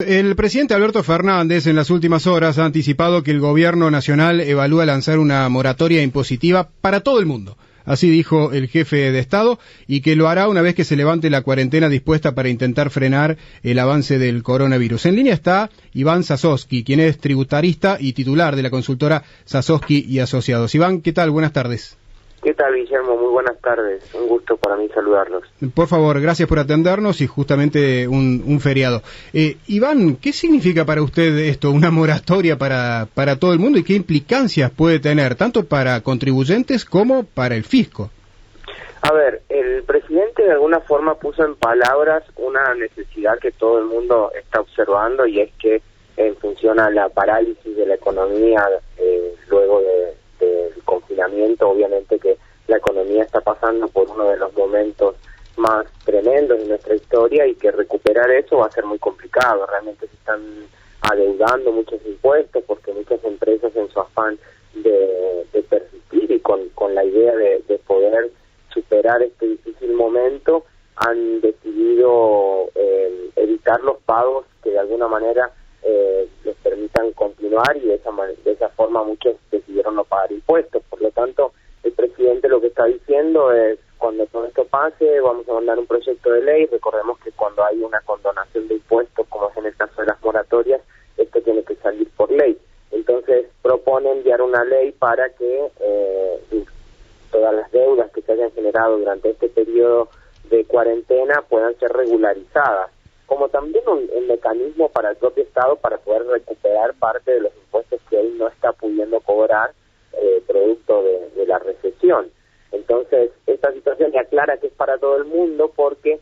El presidente Alberto Fernández en las últimas horas ha anticipado que el gobierno nacional evalúa lanzar una moratoria impositiva para todo el mundo. Así dijo el jefe de Estado, y que lo hará una vez que se levante la cuarentena dispuesta para intentar frenar el avance del coronavirus. En línea está Iván Sasovsky, quien es tributarista y titular de la consultora Sasovsky y Asociados. Iván, ¿qué tal? Buenas tardes. ¿Qué tal, Guillermo? Muy buenas tardes. Un gusto para mí saludarlos. Por favor, gracias por atendernos y justamente un feriado. Iván, ¿qué significa para usted esto, una moratoria para todo el mundo, y qué implicancias puede tener, tanto para contribuyentes como para el fisco? A ver, el presidente de alguna forma puso en palabras una necesidad que todo el mundo está observando, y es que en función a la parálisis de la economía luego del confinamiento, obviamente que la economía está pasando por uno de los momentos más tremendos de nuestra historia, y que recuperar eso va a ser muy complicado. Realmente se están adeudando muchos impuestos porque muchas empresas, en su afán de persistir y con la idea de poder superar este difícil momento, han decidido evitar los pagos que de alguna manera les permitan continuar, y de esa forma muchos decidieron no pagar impuestos. Por lo tanto, el presidente lo que está diciendo es: cuando todo esto pase, vamos a mandar un proyecto de ley. Recordemos que cuando hay una condonación de impuestos, como es en el caso de las moratorias, esto tiene que salir por ley. Entonces propone enviar una ley para que todas las deudas que se hayan generado durante este periodo de cuarentena puedan ser regularizadas, como también un mecanismo para el propio Estado para poder recuperar parte de los impuestos que hoy no está pudiendo cobrar producto de la recesión. Entonces, esta situación ya aclara que es para todo el mundo, porque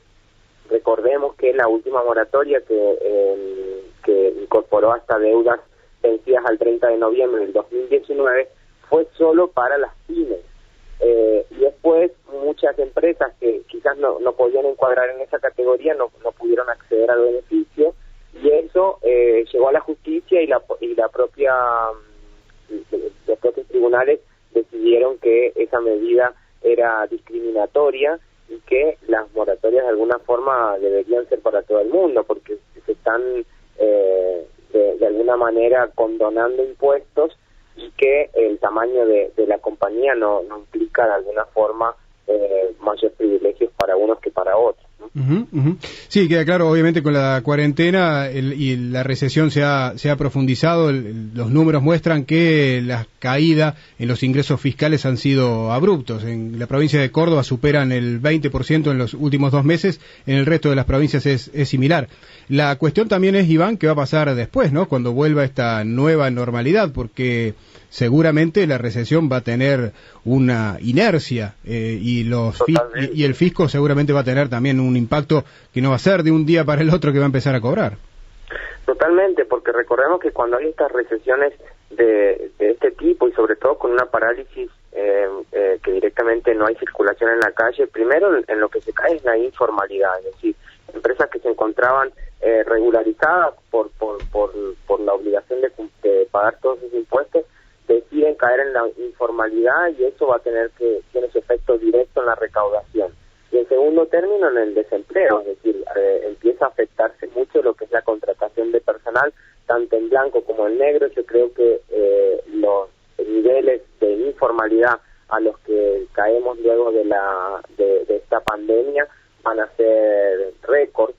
recordemos que la última moratoria que incorporó hasta deudas vencidas al 30 de noviembre del 2019 fue solo para las pymes. Y después muchas empresas que quizás no podían encuadrar en esa categoría no pudieron acceder al beneficio, y eso llegó a la justicia, y los propios tribunales decidieron que esa medida era discriminatoria y que las moratorias de alguna forma deberían ser para todo el mundo, porque se están de alguna manera condonando impuestos, y que el tamaño de la compañía no implica de alguna forma mayores privilegios para unos que para otros, ¿no? Sí, queda claro. Obviamente con la cuarentena y la recesión se ha profundizado. Los números muestran que la caída en los ingresos fiscales han sido abruptos. En la provincia de Córdoba superan el 20% en los últimos 2 meses, en el resto de las provincias es similar. La cuestión también es, Iván, qué va a pasar después, ¿no? Cuando vuelva esta nueva normalidad, porque seguramente la recesión va a tener una inercia y el fisco seguramente va a tener también un impacto que no va a ser de un día para el otro que va a empezar a cobrar. Totalmente, porque recordemos que cuando hay estas recesiones de este tipo, y sobre todo con una parálisis que directamente no hay circulación en la calle, primero en lo que se cae es la informalidad, es decir, empresas que se encontraban regularizadas por la obligación de pagar todos sus impuestos, deciden caer en la informalidad, y eso va a tiene su efecto directo en la recaudación. Y en segundo término, en el desempleo, es decir, empieza a afectarse mucho lo que es la contratación de personal, tanto en blanco como en negro. Yo creo que los niveles de informalidad a los que caemos luego de esta pandemia van a ser récord.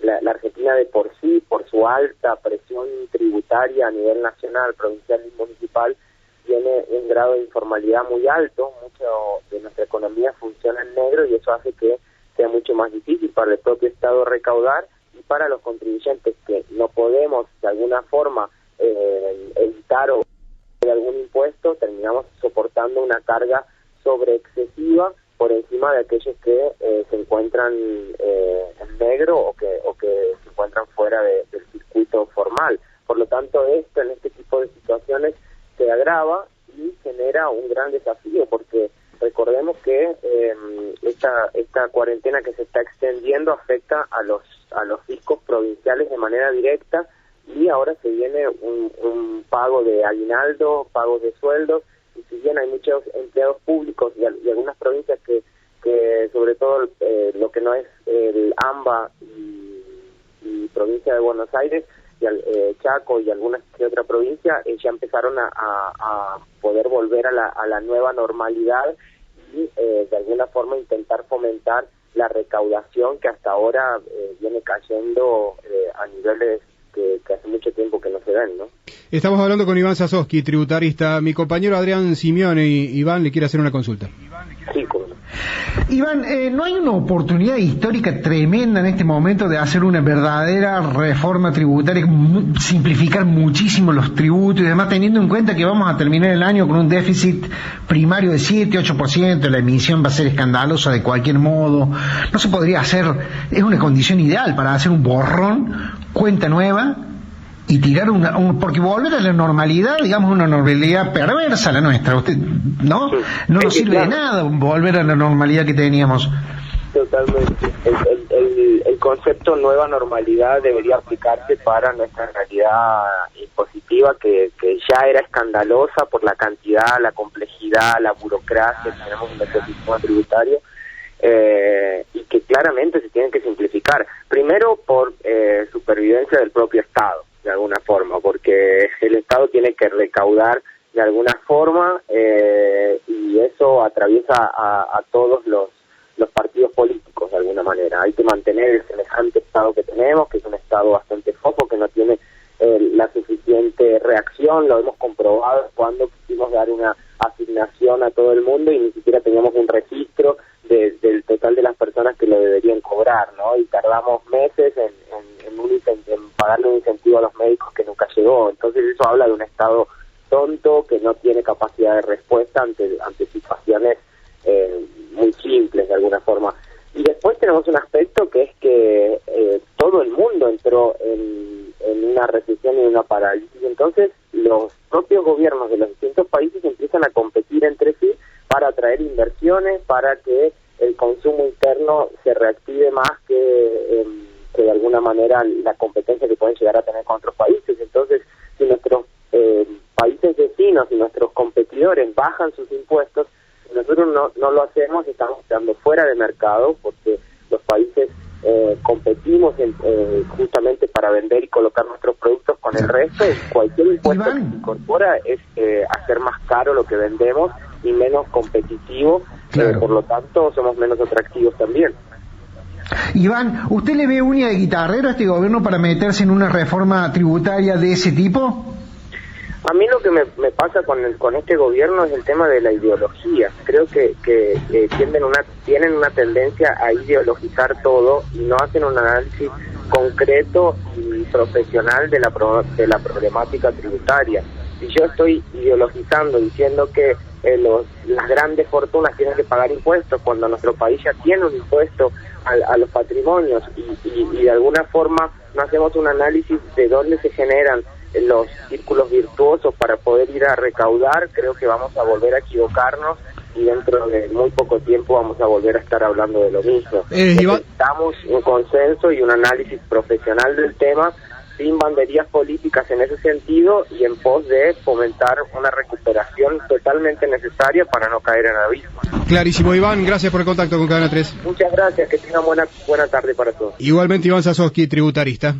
La Argentina de por sí, por su alta presión tributaria a nivel nacional, provincial y municipal, tiene un grado de informalidad muy alto. Mucho de nuestra economía funciona en negro, y eso hace que sea mucho más difícil para el propio Estado recaudar, y para los contribuyentes que no podemos de alguna forma evitar o de algún impuesto, terminamos soportando una carga sobre excesiva por encima de aquellos que se encuentran en negro o que se encuentran fuera del circuito formal. Por lo tanto, en este tipo de situaciones se agrava y genera un gran desafío, porque recordemos que esta cuarentena que se está extendiendo afecta a los fiscos provinciales de manera directa, y ahora se viene un pago de aguinaldo, pagos de sueldos. Y si bien hay muchos empleados públicos y algunas provincias que sobre todo lo que no es el AMBA y provincia de Buenos Aires, y Chaco y algunas de otra provincia, ya empezaron a poder volver a la nueva normalidad y de alguna forma intentar fomentar la recaudación que hasta ahora viene cayendo a niveles que hace mucho tiempo que no se ven, ¿no? Estamos hablando con Iván Sasovsky, tributarista. Mi compañero Adrián Simeone, Iván, le quiere hacer una consulta. Sí, ¿cómo no? Iván, ¿no hay una oportunidad histórica tremenda en este momento de hacer una verdadera reforma tributaria, simplificar muchísimo los tributos y demás, teniendo en cuenta que vamos a terminar el año con un déficit primario de 7-8%, la emisión va a ser escandalosa de cualquier modo? ¿No se podría hacer, es una condición ideal para hacer un borrón, cuenta nueva, y tirar porque volver a la normalidad, digamos, una normalidad perversa la nuestra, usted, ¿no? No nos sirve de nada volver a la normalidad que teníamos. Totalmente. El concepto nueva normalidad debería aplicarse para nuestra realidad impositiva, que ya era escandalosa por la cantidad, la complejidad, la burocracia que tenemos en nuestro sistema tributario, y que claramente se tienen que simplificar. Primero por supervivencia del propio Estado, de alguna forma, porque el Estado tiene que recaudar de alguna forma, y eso atraviesa a todos los partidos políticos de alguna manera. Hay que mantener el semejante Estado que tenemos, que es un Estado bastante flojo, que no tiene la suficiente reacción. Lo hemos comprobado cuando quisimos dar una asignación a todo el mundo y ni siquiera teníamos un registro del total de las personas que lo deberían cobrar, ¿no? Y tardamos meses en pagarle un incentivo a los médicos que nunca llegó. Entonces eso habla de un Estado tonto que no tiene capacidad de respuesta ante situaciones muy simples de alguna forma. Y después tenemos un aspecto que es que todo el mundo entró en una recesión y una parálisis. Entonces los propios gobiernos de los distintos países empiezan a competir entre sí para atraer inversiones, para que el consumo interno se reactive más que de alguna manera la competencia que pueden llegar a tener con otros países. Entonces, si nuestros países vecinos y nuestros competidores bajan sus impuestos, si nosotros no lo hacemos, estamos quedando fuera de mercado, porque los países competimos justamente para vender y colocar nuestros productos con el resto, y cualquier impuesto que se incorpora es hacer más caro lo que vendemos y menos competitivo. Claro. Por lo tanto somos menos atractivos también. Iván, ¿usted le ve uña de guitarrero a este gobierno para meterse en una reforma tributaria de ese tipo? A mí lo que me pasa con este gobierno es el tema de la ideología. Creo que tienen una tendencia a ideologizar todo y no hacen un análisis concreto y profesional de la problemática tributaria. Si yo estoy ideologizando, diciendo que las grandes fortunas tienen que pagar impuestos, cuando nuestro país ya tiene un impuesto a los patrimonios, y de alguna forma no hacemos un análisis de dónde se generan los círculos virtuosos para poder ir a recaudar, creo que vamos a volver a equivocarnos y dentro de muy poco tiempo vamos a volver a estar hablando de lo mismo. Necesitamos un consenso y un análisis profesional del tema, sin banderías políticas en ese sentido, y en pos de fomentar una recuperación totalmente necesaria para no caer en abismo. Clarísimo, Iván, gracias por el contacto con Cadena 3. Muchas gracias, que tengan buena tarde para todos. Igualmente, Iván Sasovsky, tributarista.